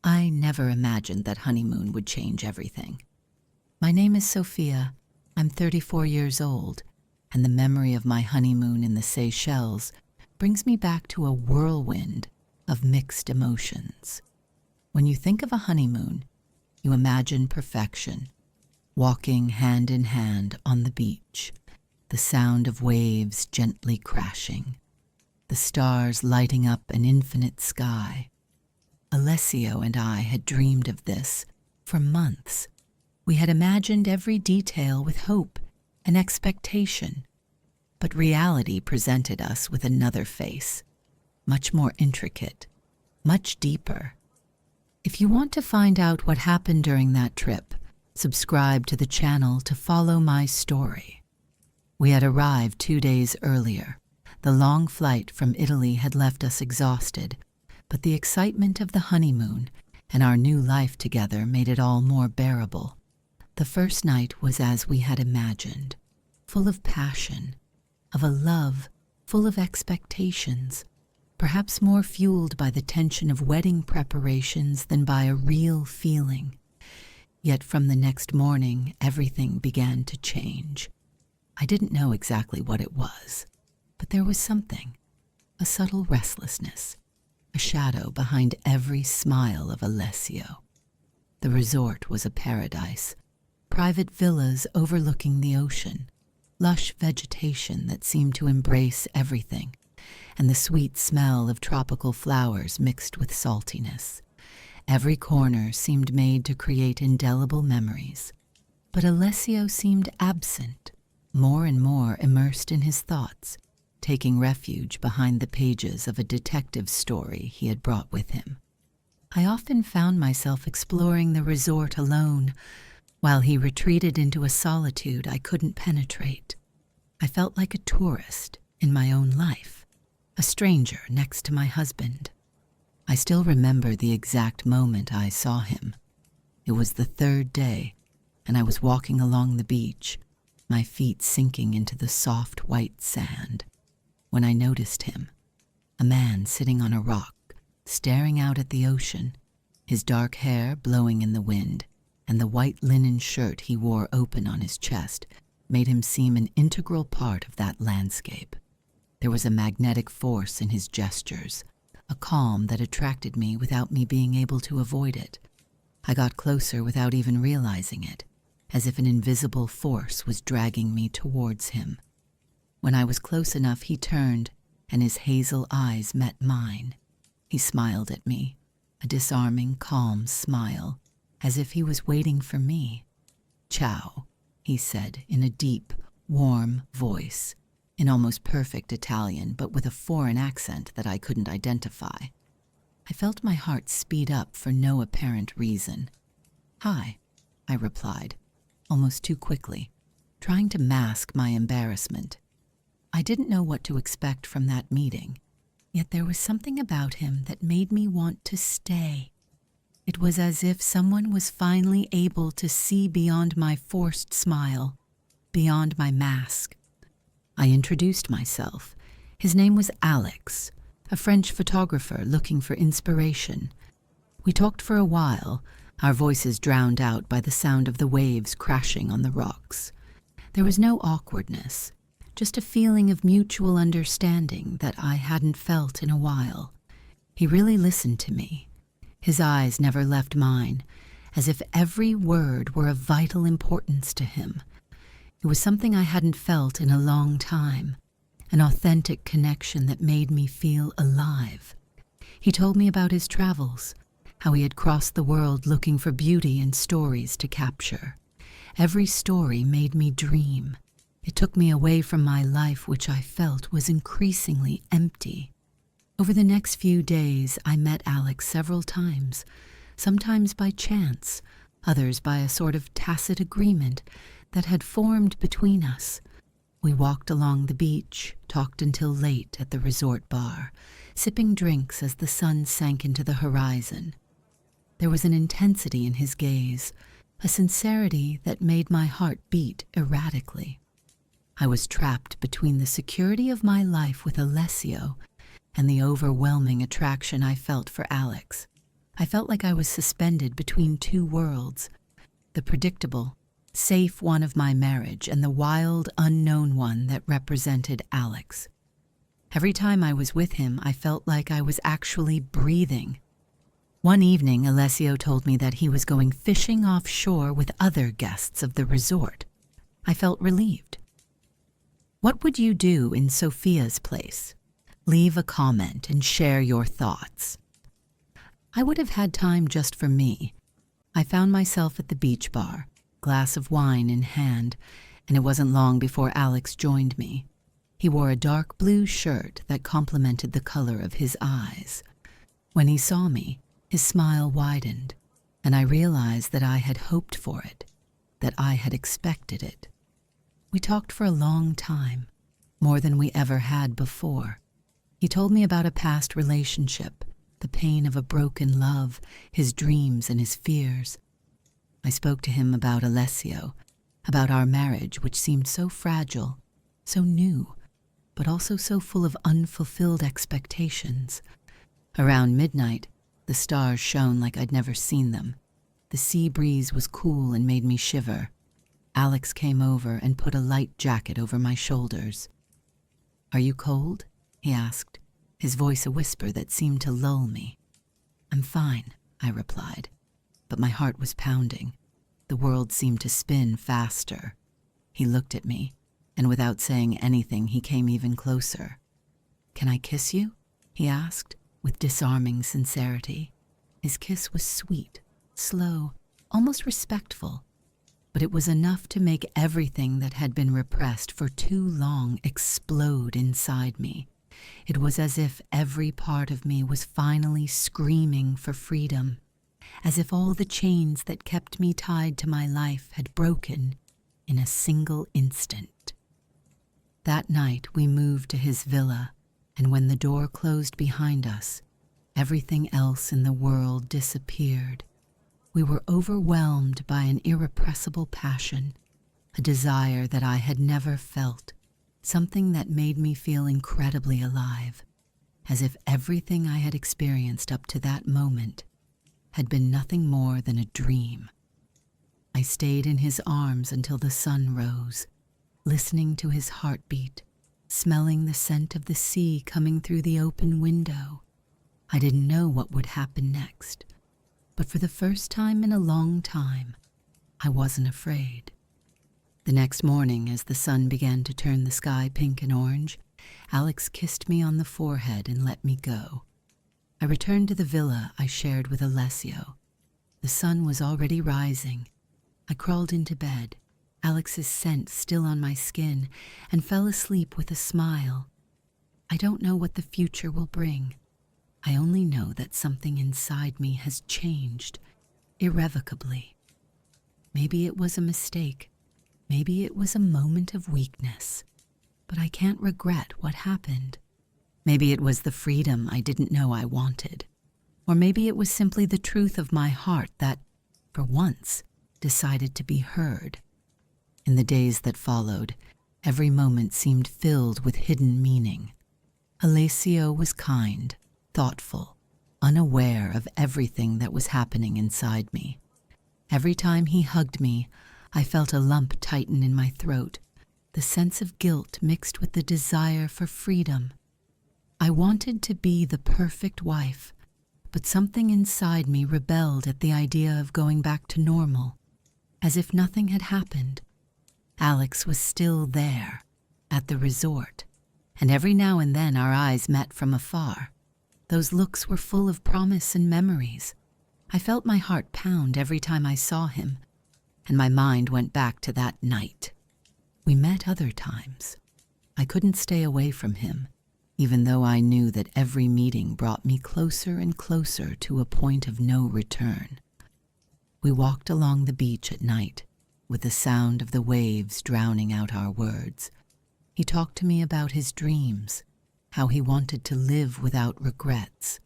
I never imagined that honeymoon would change everything. My name is Sophia. I'm 34 years old, and the memory of my honeymoon in the Seychelles brings me back to a whirlwind of mixed emotions. When you think of a honeymoon, you imagine perfection, walking hand in hand on the beach, the sound of waves gently crashing, the stars lighting up an infinite sky. Alessio and I had dreamed of this for months. We had imagined every detail with hope and expectation, but reality presented us with another face, much more intricate, much deeper. If you want to find out what happened during that trip, subscribe to the channel to follow my story. We had arrived 2 days earlier. The long flight from Italy had left us exhausted, but the excitement of the honeymoon and our new life together made it all more bearable. The first night was as we had imagined, full of passion, of a love full of expectations, perhaps more fueled by the tension of wedding preparations than by a real feeling. Yet from the next morning, everything began to change. I didn't know exactly what it was, but there was something, a subtle restlessness, a shadow behind every smile of Alessio. The resort was a paradise, private villas overlooking the ocean, lush vegetation that seemed to embrace everything, and the sweet smell of tropical flowers mixed with saltiness. Every corner seemed made to create indelible memories, but Alessio seemed absent, more and more immersed in his thoughts, taking refuge behind the pages of a detective story he had brought with him. I often found myself exploring the resort alone, while he retreated into a solitude I couldn't penetrate. I felt like a tourist in my own life, a stranger next to my husband. I still remember the exact moment I saw him. It was the third day, and I was walking along the beach, my feet sinking into the soft white sand, when I noticed him, a man sitting on a rock, staring out at the ocean, his dark hair blowing in the wind, and the white linen shirt he wore open on his chest made him seem an integral part of that landscape. There was a magnetic force in his gestures, a calm that attracted me without me being able to avoid it. I got closer without even realizing it, as if an invisible force was dragging me towards him. When I was close enough, he turned, and his hazel eyes met mine. He smiled at me, a disarming, calm smile, as if he was waiting for me. "Ciao," he said in a deep, warm voice, in almost perfect Italian, but with a foreign accent that I couldn't identify. I felt my heart speed up for no apparent reason. "Hi," I replied, almost too quickly, trying to mask my embarrassment. I didn't know what to expect from that meeting, yet there was something about him that made me want to stay. It was as if someone was finally able to see beyond my forced smile, beyond my mask. I introduced myself. His name was Alex, a French photographer looking for inspiration. We talked for a while, our voices drowned out by the sound of the waves crashing on the rocks. There was no awkwardness, just a feeling of mutual understanding that I hadn't felt in a while. He really listened to me. His eyes never left mine, as if every word were of vital importance to him. It was something I hadn't felt in a long time, an authentic connection that made me feel alive. He told me about his travels, how he had crossed the world looking for beauty and stories to capture. Every story made me dream. It took me away from my life, which I felt was increasingly empty. Over the next few days, I met Alex several times, sometimes by chance, others by a sort of tacit agreement that had formed between us. We walked along the beach, talked until late at the resort bar, sipping drinks as the sun sank into the horizon. There was an intensity in his gaze, a sincerity that made my heart beat erratically. I was trapped between the security of my life with Alessio and the overwhelming attraction I felt for Alex. I felt like I was suspended between two worlds, the predictable, safe one of my marriage and the wild, unknown one that represented Alex. Every time I was with him, I felt like I was actually breathing. One evening, Alessio told me that he was going fishing offshore with other guests of the resort. I felt relieved. What would you do in Sophia's place? Leave a comment and share your thoughts. I would have had time just for me. I found myself at the beach bar, glass of wine in hand, and it wasn't long before Alex joined me. He wore a dark blue shirt that complemented the color of his eyes. When he saw me, his smile widened, and I realized that I had hoped for it, that I had expected it. We talked for a long time, more than we ever had before. He told me about a past relationship, the pain of a broken love, his dreams and his fears. I spoke to him about Alessio, about our marriage, which seemed so fragile, so new, but also so full of unfulfilled expectations. Around midnight, the stars shone like I'd never seen them. The sea breeze was cool and made me shiver. Alex came over and put a light jacket over my shoulders. "Are you cold?" he asked, his voice a whisper that seemed to lull me. "I'm fine," I replied, but my heart was pounding. The world seemed to spin faster. He looked at me, and without saying anything, he came even closer. "Can I kiss you?" he asked, with disarming sincerity. His kiss was sweet, slow, almost respectful, but it was enough to make everything that had been repressed for too long explode inside me. It was as if every part of me was finally screaming for freedom, as if all the chains that kept me tied to my life had broken in a single instant. That night we moved to his villa, and when the door closed behind us, everything else in the world disappeared. We were overwhelmed by an irrepressible passion, a desire that I had never felt, something that made me feel incredibly alive, as if everything I had experienced up to that moment had been nothing more than a dream. I stayed in his arms until the sun rose, listening to his heartbeat, smelling the scent of the sea coming through the open window. I didn't know what would happen next, but for the first time in a long time, I wasn't afraid. The next morning, as the sun began to turn the sky pink and orange, Alex kissed me on the forehead and let me go. I returned to the villa I shared with Alessio. The sun was already rising. I crawled into bed, Alex's scent still on my skin, and fell asleep with a smile. I don't know what the future will bring. I only know that something inside me has changed, irrevocably. Maybe it was a mistake. Maybe it was a moment of weakness. But I can't regret what happened. Maybe it was the freedom I didn't know I wanted. Or maybe it was simply the truth of my heart that, for once, decided to be heard. In the days that followed, every moment seemed filled with hidden meaning. Alessio was kind, thoughtful, unaware of everything that was happening inside me. Every time he hugged me, I felt a lump tighten in my throat, the sense of guilt mixed with the desire for freedom. I wanted to be the perfect wife, but something inside me rebelled at the idea of going back to normal, as if nothing had happened. Alex was still there, at the resort, and every now and then our eyes met from afar. Those looks were full of promise and memories. I felt my heart pound every time I saw him, and my mind went back to that night. We met other times. I couldn't stay away from him, even though I knew that every meeting brought me closer and closer to a point of no return. We walked along the beach at night, with the sound of the waves drowning out our words. He talked to me about his dreams, how he wanted to live without regrets,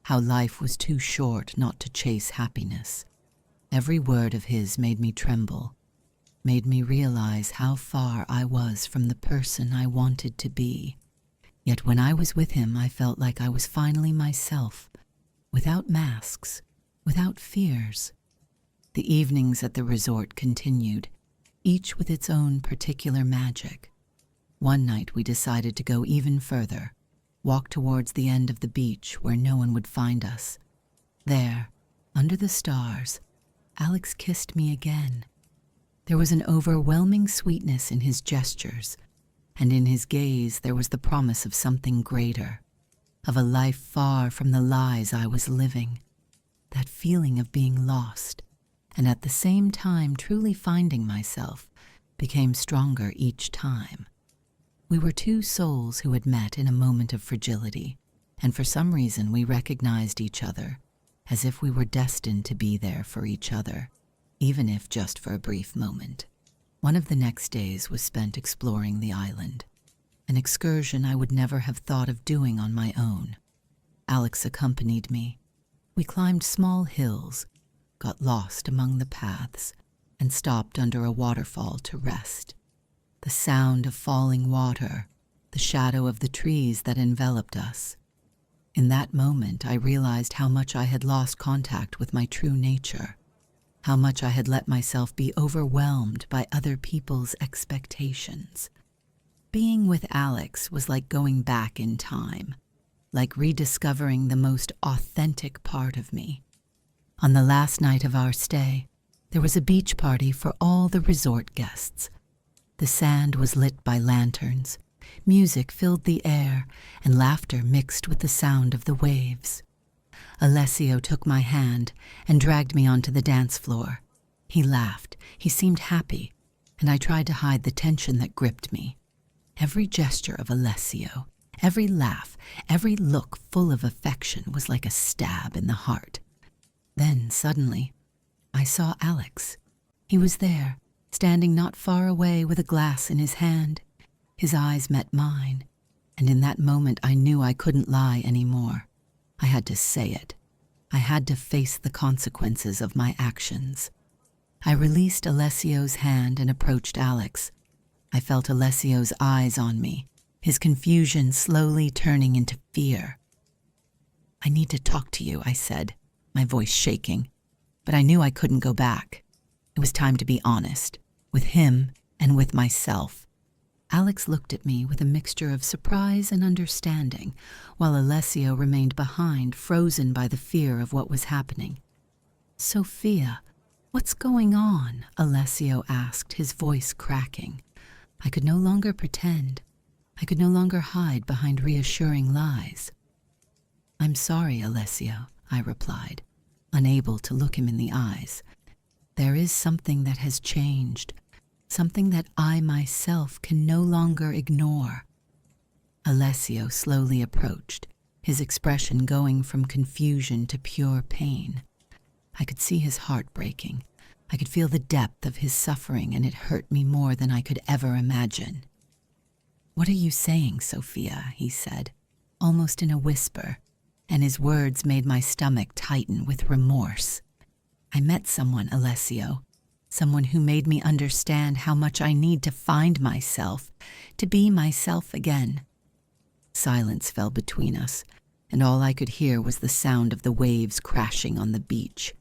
how life was too short not to chase happiness. Every word of his made me tremble, made me realize how far I was from the person I wanted to be. Yet when I was with him, I felt like I was finally myself, without masks, without fears. The evenings at the resort continued, each with its own particular magic. One night we decided to go even further, walk towards the end of the beach where no one would find us. There, under the stars, Alex kissed me again. There was an overwhelming sweetness in his gestures, and in his gaze there was the promise of something greater, of a life far from the lies I was living. That feeling of being lost, and at the same time truly finding myself, became stronger each time. We were two souls who had met in a moment of fragility, and for some reason we recognized each other, as if we were destined to be there for each other, even if just for a brief moment. One of the next days was spent exploring the island, an excursion I would never have thought of doing on my own. Alex accompanied me. We climbed small hills, got lost among the paths, and stopped under a waterfall to rest. The sound of falling water, the shadow of the trees that enveloped us. In that moment, I realized how much I had lost contact with my true nature, how much I had let myself be overwhelmed by other people's expectations. Being with Alex was like going back in time, like rediscovering the most authentic part of me. On the last night of our stay, there was a beach party for all the resort guests. The sand was lit by lanterns, music filled the air, and laughter mixed with the sound of the waves. Alessio took my hand and dragged me onto the dance floor. He laughed, he seemed happy, and I tried to hide the tension that gripped me. Every gesture of Alessio, every laugh, every look full of affection was like a stab in the heart. Then, suddenly, I saw Alex. He was there, standing not far away with a glass in his hand. His eyes met mine, and in that moment I knew I couldn't lie anymore. I had to say it. I had to face the consequences of my actions. I released Alessio's hand and approached Alex. I felt Alessio's eyes on me, his confusion slowly turning into fear. "I need to talk to you," I said, my voice shaking, but I knew I couldn't go back. It was time to be honest, with him and with myself. Alex looked at me with a mixture of surprise and understanding, while Alessio remained behind, frozen by the fear of what was happening. "Sophia, what's going on?" Alessio asked, his voice cracking. I could no longer pretend. I could no longer hide behind reassuring lies. "I'm sorry, Alessio," I replied, unable to look him in the eyes. "There is something that has changed, something that I myself can no longer ignore." Alessio slowly approached, his expression going from confusion to pure pain. I could see his heart breaking. I could feel the depth of his suffering, and it hurt me more than I could ever imagine. "What are you saying, Sophia?" he said, almost in a whisper, and his words made my stomach tighten with remorse. "I met someone, Alessio, someone who made me understand how much I need to find myself, to be myself again." Silence fell between us, and all I could hear was the sound of the waves crashing on the beach.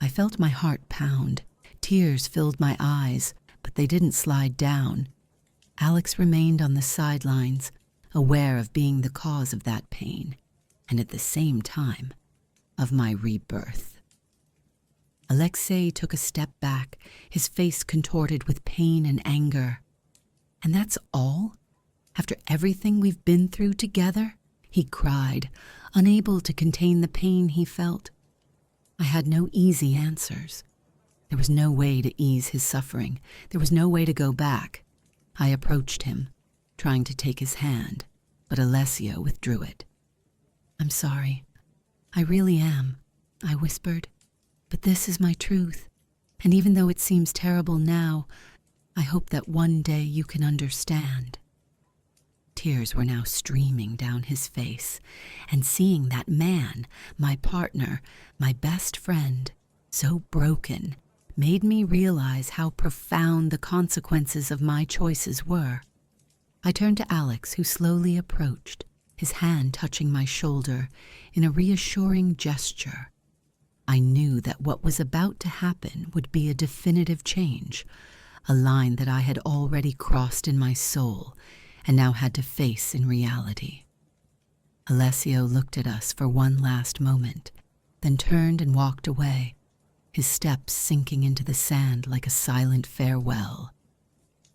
I felt my heart pound. Tears filled my eyes, but they didn't slide down. Alex remained on the sidelines, aware of being the cause of that pain, and at the same time, of my rebirth. Alexei took a step back, his face contorted with pain and anger. "And that's all? After everything we've been through together?" he cried, unable to contain the pain he felt. I had no easy answers. There was no way to ease his suffering. There was no way to go back. I approached him, trying to take his hand, but Alessio withdrew it. "I'm sorry. I really am," I whispered. "But this is my truth, and even though it seems terrible now, I hope that one day you can understand." Tears were now streaming down his face, and seeing that man, my partner, my best friend, so broken, made me realize how profound the consequences of my choices were. I turned to Alex, who slowly approached, his hand touching my shoulder in a reassuring gesture. I knew that what was about to happen would be a definitive change, a line that I had already crossed in my soul and now had to face in reality. Alessio looked at us for one last moment, then turned and walked away, his steps sinking into the sand like a silent farewell.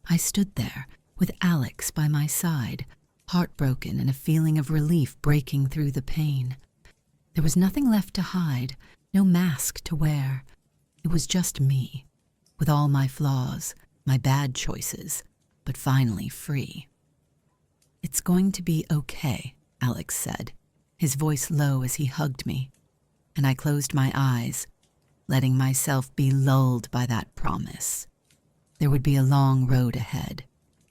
I stood there, with Alex by my side, heartbroken and a feeling of relief breaking through the pain. There was nothing left to hide, no mask to wear. It was just me, with all my flaws, my bad choices, but finally free. "It's going to be okay," Alex said, his voice low as he hugged me, and I closed my eyes, letting myself be lulled by that promise. There would be a long road ahead,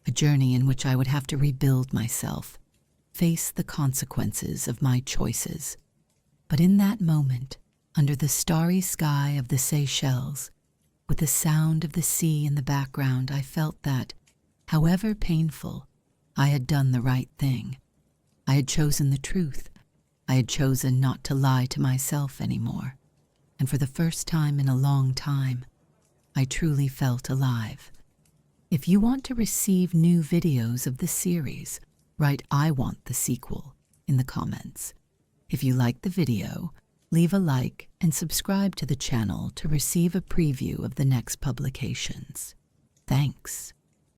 a journey in which I would have to rebuild myself, face the consequences of my choices. But in that moment, under the starry sky of the Seychelles, with the sound of the sea in the background, I felt that, however painful, I had done the right thing. I had chosen the truth. I had chosen not to lie to myself anymore. And for the first time in a long time, I truly felt alive. If you want to receive new videos of the series, write "I want the sequel" in the comments. If you like the video, leave a like and subscribe to the channel to receive a preview of the next publications. Thanks.